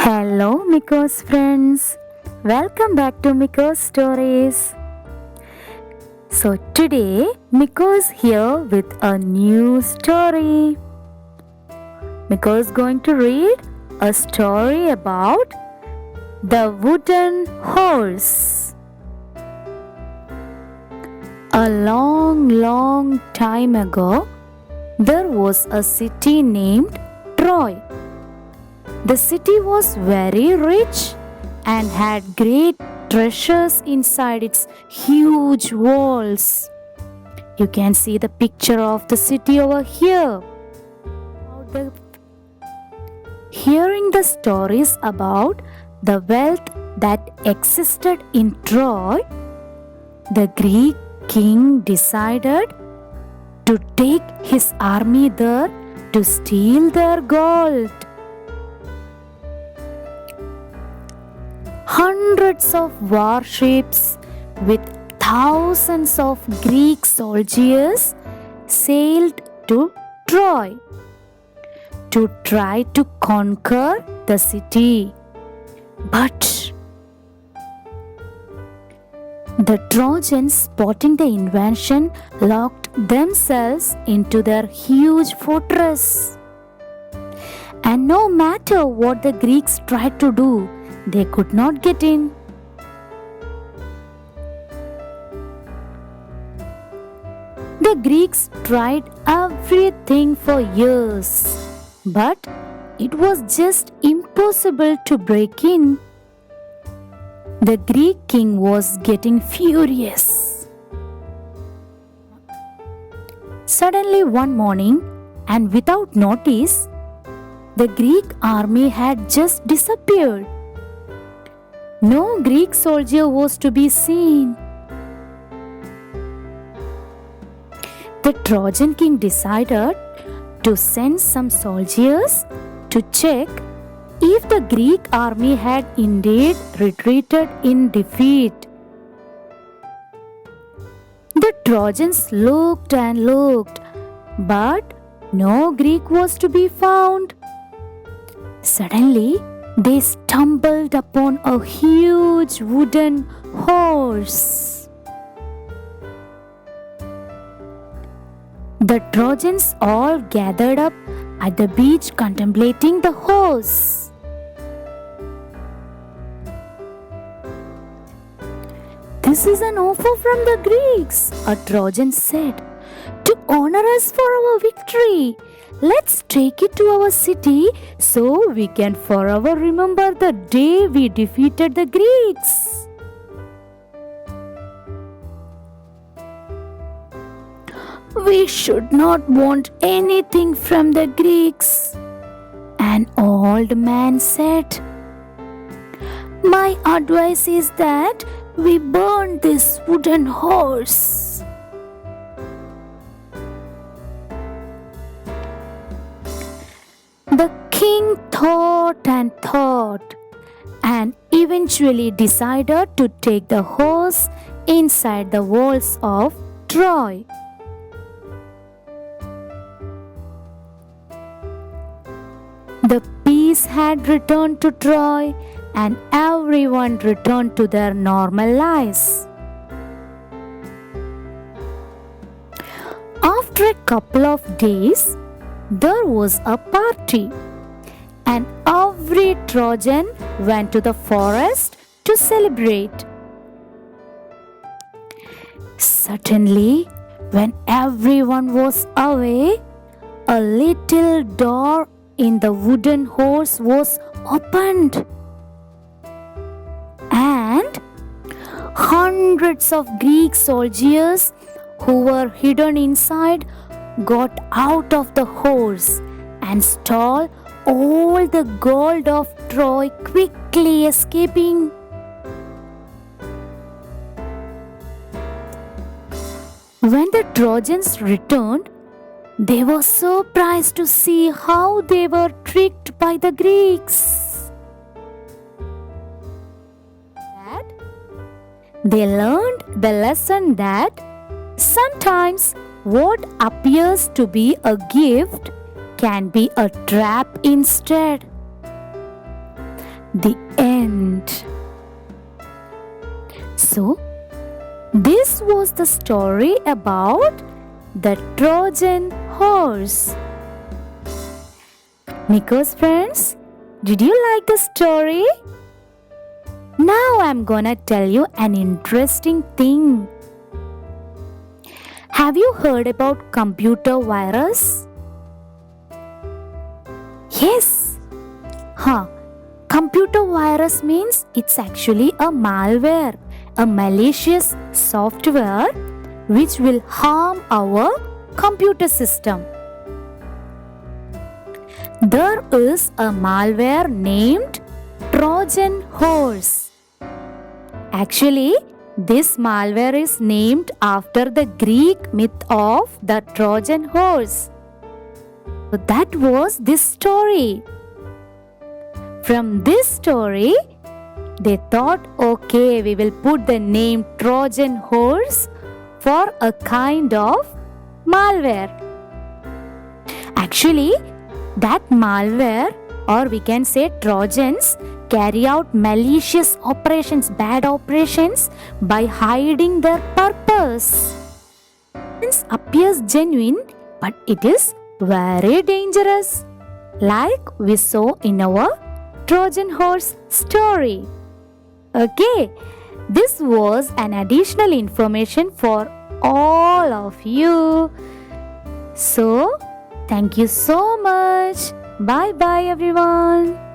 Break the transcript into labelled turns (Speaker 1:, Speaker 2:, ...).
Speaker 1: Hello, Miko's friends. Welcome back to Miko's Stories. So, today Miko is here with a new story. Miko is going to read a story about the wooden horse. A long, long time ago, there was a city named Troy. The city was very rich and had great treasures inside its huge walls. You can see the picture of the city over here. Hearing the stories about the wealth that existed in Troy, the Greek king decided to take his army there to steal their gold. Hundreds of warships with thousands of Greek soldiers sailed to Troy to try to conquer the city. But the Trojans, spotting the invasion, locked themselves into their huge fortress. And no matter what the Greeks tried to do, they could not get in. The Greeks tried everything for years, but it was just impossible to break in. The Greek king was getting furious. Suddenly, one morning, and without notice, the Greek army had just disappeared. No Greek soldier was to be seen. The Trojan king decided to send some soldiers to check if the Greek army had indeed retreated in defeat. The Trojans looked and looked, but no Greek was to be found. Suddenly, they stumbled upon a huge wooden horse. The Trojans all gathered up at the beach contemplating the horse. "This is an offer from the Greeks," a Trojan said, "to honor us for our victory. Let's take it to our city so we can forever remember the day we defeated the Greeks." "We should not want anything from the Greeks," an old man said. "My advice is that we burn this wooden horse." The king thought and eventually decided to take the horse inside the walls of Troy. The peace had returned to Troy and everyone returned to their normal lives. After a couple of days, there was a party, and every Trojan went to the forest to celebrate. Suddenly, when everyone was away, a little door in the wooden horse was opened, and hundreds of Greek soldiers who were hidden inside got out of the horse and stole all the gold of Troy, quickly escaping. When the Trojans returned, they were surprised to see how they were tricked by the Greeks. They learned the lesson that sometimes what appears to be a gift can be a trap instead. The end. So, this was the story about the Trojan horse. Nico's friends, did you like the story? Now I'm gonna tell you an interesting thing. Have you heard about computer virus? Yes. Computer virus means it's actually a malware, a malicious software which will harm our computer system. There is a malware named Trojan horse. Actually, this malware is named after the Greek myth of the Trojan horse. So that was this story. From this story, they thought, okay, we will put the name Trojan horse for a kind of malware. Actually, that malware, or we can say Trojans, carry out malicious operations, bad operations, by hiding their purpose. It appears genuine, but it is very dangerous, like we saw in our Trojan horse story. Okay, this was an additional information for all of you. So, thank you so much. Bye bye, everyone.